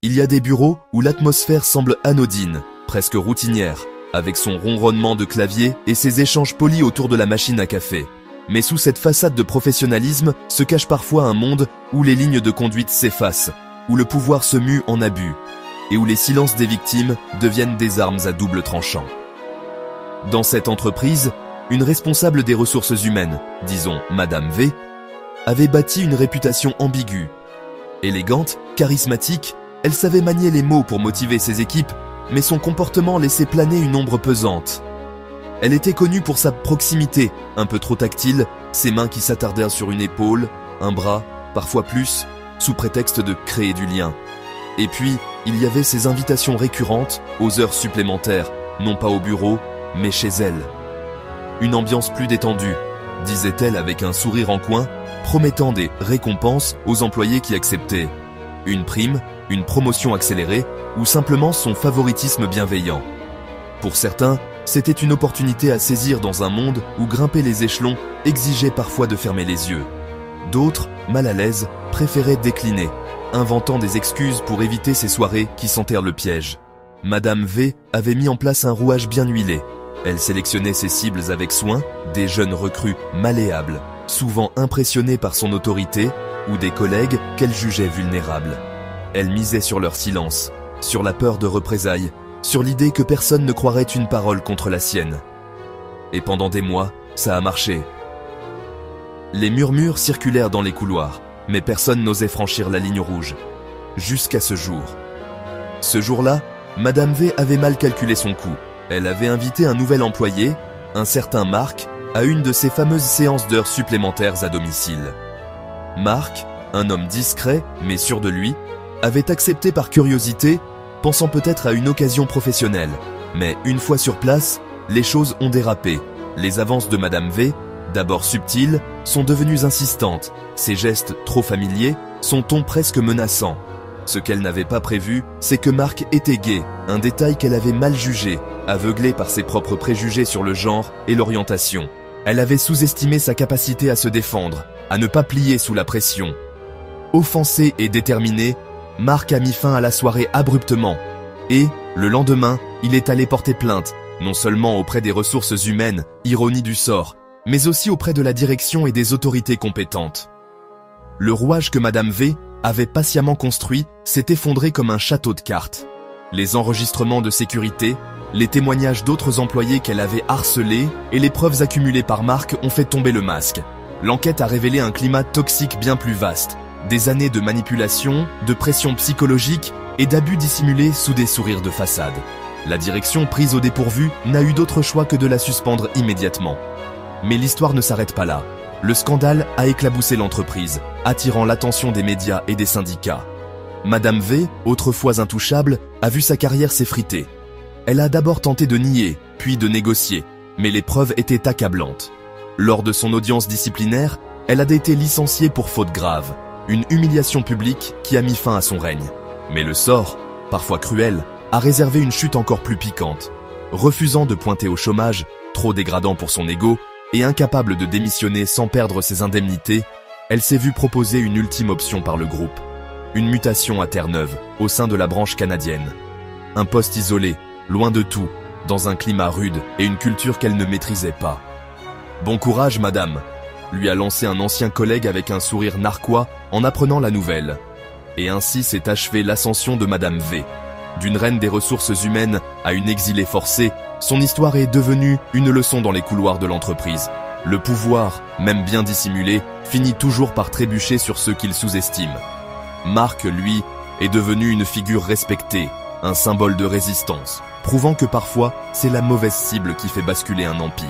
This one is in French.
Il y a des bureaux où l'atmosphère semble anodine, presque routinière, avec son ronronnement de clavier et ses échanges polis autour de la machine à café. Mais sous cette façade de professionnalisme se cache parfois un monde où les lignes de conduite s'effacent, où le pouvoir se mue en abus, et où les silences des victimes deviennent des armes à double tranchant. Dans cette entreprise, une responsable des ressources humaines, disons Madame V, avait bâti une réputation ambiguë. Élégante, charismatique, elle savait manier les mots pour motiver ses équipes, mais son comportement laissait planer une ombre pesante. Elle était connue pour sa proximité, un peu trop tactile, ses mains qui s'attardèrent sur une épaule, un bras, parfois plus, sous prétexte de créer du lien. Et puis, il y avait ses invitations récurrentes aux heures supplémentaires, non pas au bureau, mais chez elle. Une ambiance plus détendue, disait-elle avec un sourire en coin, promettant des récompenses aux employés qui acceptaient. Une prime, une promotion accélérée, ou simplement son favoritisme bienveillant. Pour certains, c'était une opportunité à saisir dans un monde où grimper les échelons exigeait parfois de fermer les yeux. D'autres, mal à l'aise, préféraient décliner, inventant des excuses pour éviter ces soirées qui sentèrent le piège. Madame V avait mis en place un rouage bien huilé. Elle sélectionnait ses cibles avec soin, des jeunes recrues malléables, souvent impressionnés par son autorité, ou des collègues qu'elle jugeait vulnérables. Elle misait sur leur silence, sur la peur de représailles, sur l'idée que personne ne croirait une parole contre la sienne. Et pendant des mois, ça a marché. Les murmures circulèrent dans les couloirs, mais personne n'osait franchir la ligne rouge. Jusqu'à ce jour. Ce jour-là, Madame V avait mal calculé son coup. Elle avait invité un nouvel employé, un certain Marc, à une de ses fameuses séances d'heures supplémentaires à domicile. Marc, un homme discret, mais sûr de lui, avait accepté par curiosité, pensant peut-être à une occasion professionnelle. Mais une fois sur place, les choses ont dérapé. Les avances de Madame V, d'abord subtiles, sont devenues insistantes. Ses gestes trop familiers, son ton presque menaçant. Ce qu'elle n'avait pas prévu, c'est que Marc était gay, un détail qu'elle avait mal jugé, aveuglée par ses propres préjugés sur le genre et l'orientation. Elle avait sous-estimé sa capacité à se défendre, à ne pas plier sous la pression. Offensé et déterminé, Marc a mis fin à la soirée abruptement. Et, le lendemain, il est allé porter plainte, non seulement auprès des ressources humaines, ironie du sort, mais aussi auprès de la direction et des autorités compétentes. Le rouage que Madame V avait patiemment construit s'est effondré comme un château de cartes. Les enregistrements de sécurité, les témoignages d'autres employés qu'elle avait harcelés et les preuves accumulées par Marc ont fait tomber le masque. L'enquête a révélé un climat toxique bien plus vaste. Des années de manipulation, de pression psychologique et d'abus dissimulés sous des sourires de façade. La direction prise au dépourvu n'a eu d'autre choix que de la suspendre immédiatement. Mais l'histoire ne s'arrête pas là. Le scandale a éclaboussé l'entreprise, attirant l'attention des médias et des syndicats. Madame V, autrefois intouchable, a vu sa carrière s'effriter. Elle a d'abord tenté de nier, puis de négocier, mais les preuves étaient accablantes. Lors de son audience disciplinaire, elle a été licenciée pour faute grave. Une humiliation publique qui a mis fin à son règne. Mais le sort, parfois cruel, a réservé une chute encore plus piquante. Refusant de pointer au chômage, trop dégradant pour son ego, et incapable de démissionner sans perdre ses indemnités, elle s'est vue proposer une ultime option par le groupe. Une mutation à Terre-Neuve, au sein de la branche canadienne. Un poste isolé, loin de tout, dans un climat rude et une culture qu'elle ne maîtrisait pas. « Bon courage, madame !» lui a lancé un ancien collègue avec un sourire narquois en apprenant la nouvelle. Et ainsi s'est achevée l'ascension de Madame V. D'une reine des ressources humaines à une exilée forcée, son histoire est devenue une leçon dans les couloirs de l'entreprise. Le pouvoir, même bien dissimulé, finit toujours par trébucher sur ceux qu'il sous-estime. Marc, lui, est devenu une figure respectée, un symbole de résistance, prouvant que parfois, c'est la mauvaise cible qui fait basculer un empire.